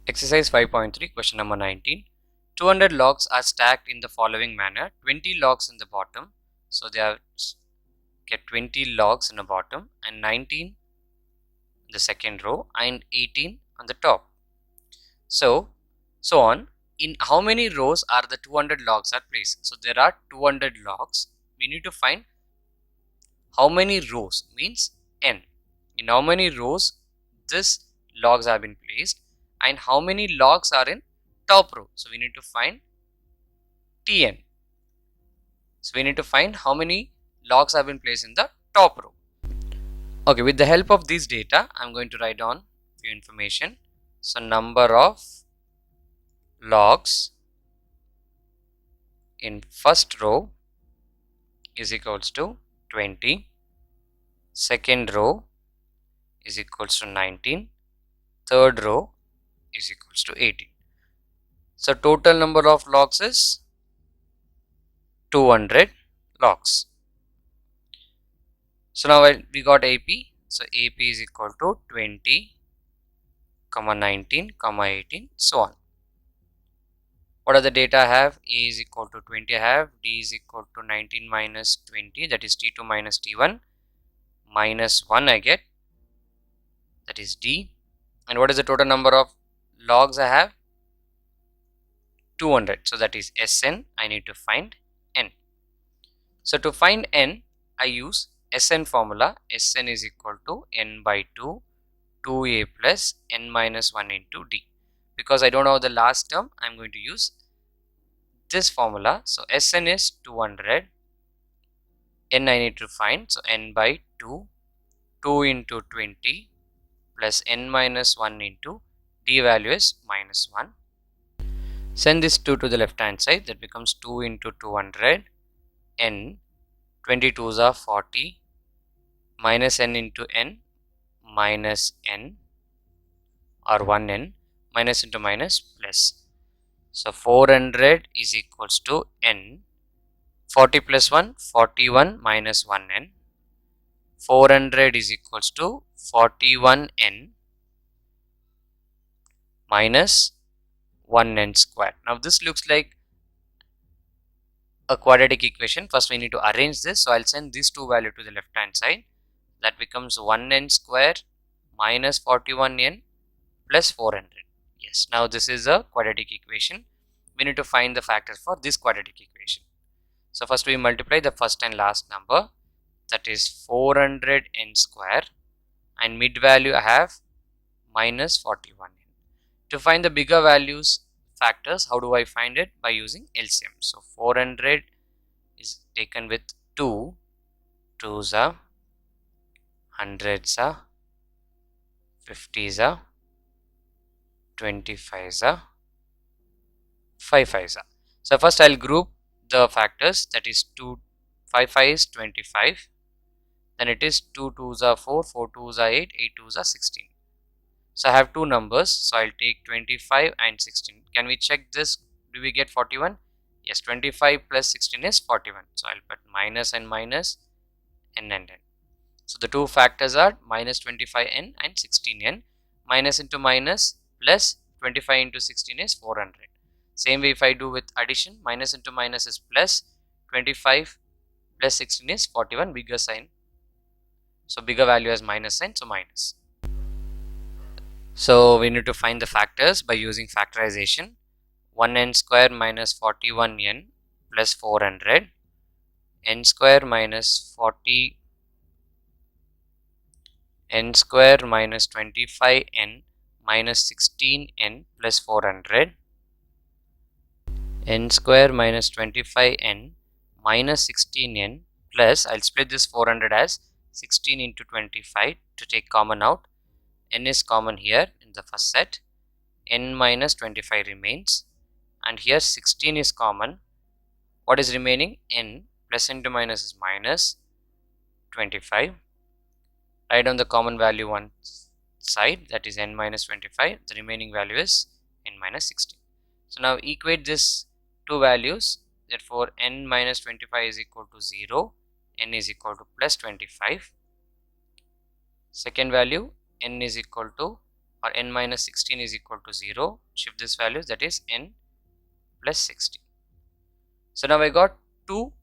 Exercise 5.3, question number 19. 200 logs are stacked in the following manner. 20 logs in the bottom. So they have get 20 logs in the bottom and 19 in the second row and 18 on the top. So on. In how many rows are the 200 logs are placed? So there are 200 logs. We need to find how many rows, means n. In how many rows this logs have been placed and how many logs are in top row. So we need to find Tn. So we need to find how many logs have been placed in the top row. Okay, with the help of this data, I am going to write down few information. So number of logs in first row is equals to 20. Second row is equals to 19. Third row is equals to 18. So total number of logs is 200 logs. So now we got AP. So AP is equal to 20, 19, 18, so on. What are the data I have? A is equal to 20 I have, D is equal to 19 minus 20, that is T2 minus T1, minus 1 I get, that is D. And what is the total number of logs I have? 200. So that is Sn. I need to find n. So to find n, I use Sn formula. Sn is equal to n by 2, 2a plus n minus 1 into d. Because I don't know the last term, I am going to use this formula. So Sn is 200. N I need to find. So n by 2, 2 into 20 plus n minus 1 into d value is minus 1. Send this 2 to the left hand side. That becomes 2 into 200. N 22s are 40 minus n into n minus n or 1n minus into minus plus. So 400 is equals to n. 40 plus 1, 41 minus 1n. 400 is equals to 41n minus 1n squared. Now this looks like a quadratic equation. First we need to arrange this. So I'll send these two values to the left hand side. That becomes 1n squared minus 41n plus 400. Yes, now this is a quadratic equation. We need to find the factors for this quadratic equation. So first we multiply the first and last number, that is 400n square, and mid value I have minus 41n. To find the bigger values factors, how do I find it? By using LCM. So 400 is taken with 2, 2s are, 100s are, 50s are, 25s are, 5s are. So first I'll group the factors, that is 2, 5 is 25, then it is 2 2s are 4, 4 2s are 8, 8 2s are 16. So I have two numbers, so I'll take 25 and 16. Can we check this? Do we get 41? Yes, 25 plus 16 is 41. So I'll put minus and minus, n and n. So the two factors are minus 25n and 16n. Minus into minus plus 25 into 16 is 400. Same way if I do with addition, minus into minus is plus, 25 plus 16 is 41, bigger sign. So bigger value has minus sign, so minus. So we need to find the factors by using factorization. 1n square minus 41n plus 400, n square minus 40, n square minus 25n minus 16n plus 400, n square minus 25n minus 16n plus, I'll split this 400 as 16 into 25 to take common out. N is common here in the first set, n minus 25 remains, and here 16 is common. What is remaining? N plus into minus is minus 25. Write down the common value one side, that is n minus 25. The remaining value is n minus 16. So now equate this two values, therefore n minus 25 is equal to 0, n is equal to plus 25. Second value, n is equal to, or n minus 16 is equal to 0, shift this value, that is n plus 16. So now I got two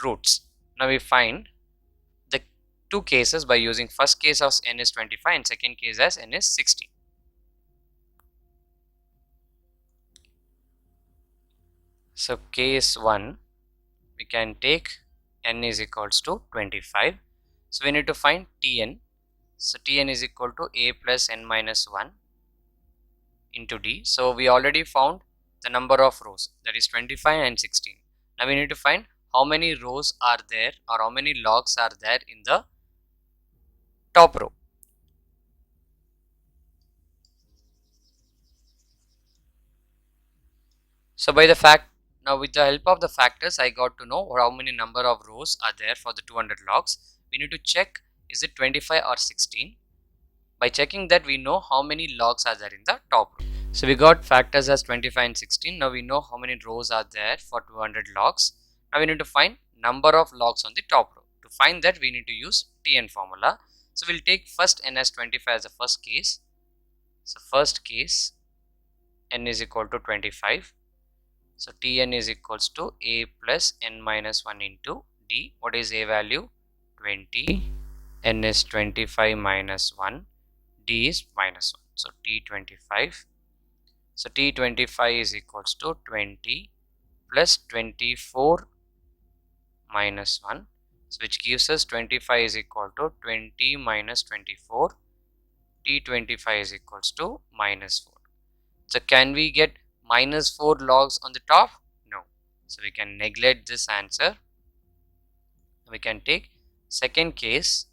roots. Now we find the two cases by using first case as n is 25 and second case as n is 16. So case 1, we can take n is equals to 25. So we need to find Tn. So Tn is equal to a plus n minus 1 into d. So we already found the number of rows, that is 25 and 16. Now we need to find how many rows are there or how many logs are there in the top row. So by the fact, now with the help of the factors, I got to know how many number of rows are there for the 200 logs. We need to check, is it 25 or 16? By checking that, we know how many logs are there in the top row. So we got factors as 25 and 16. Now we know how many rows are there for 200 logs. Now we need to find number of logs on the top row. To find that, we need to use Tn formula. So we'll take first n as 25 as the first case. So first case, n is equal to 25. So Tn is equals to a plus n minus 1 into d. What is a value? 20. N is 25 minus 1. D is minus 1. So T25. So T25 is equals to 20 plus 24 minus 1. So which gives us 25 is equal to 20 minus 24. T25 is equals to minus 4. So can we get minus 4 logs on the top? No. So we can neglect this answer. We can take second case,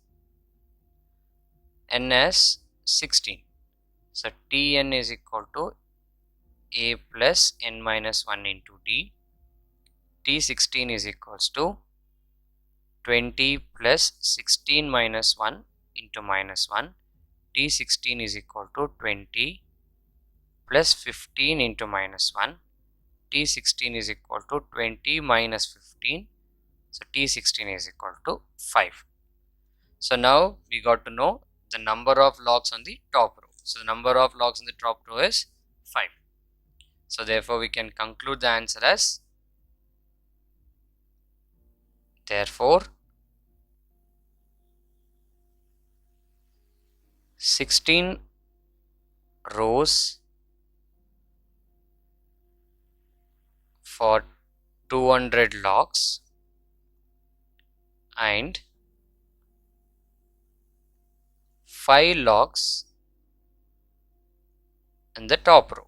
n as 16. So Tn is equal to a plus n minus 1 into d. T16 is equals to 20 plus 16 minus 1 into minus 1. T16 is equal to 20 plus 15 into minus 1. T16 is equal to 20 minus 15. So T16 is equal to 5. So now we got to know the number of logs on the top row. So the number of logs on the top row is 5. So therefore we can conclude the answer as, therefore 16 rows for 200 logs and 5 logs in the top row.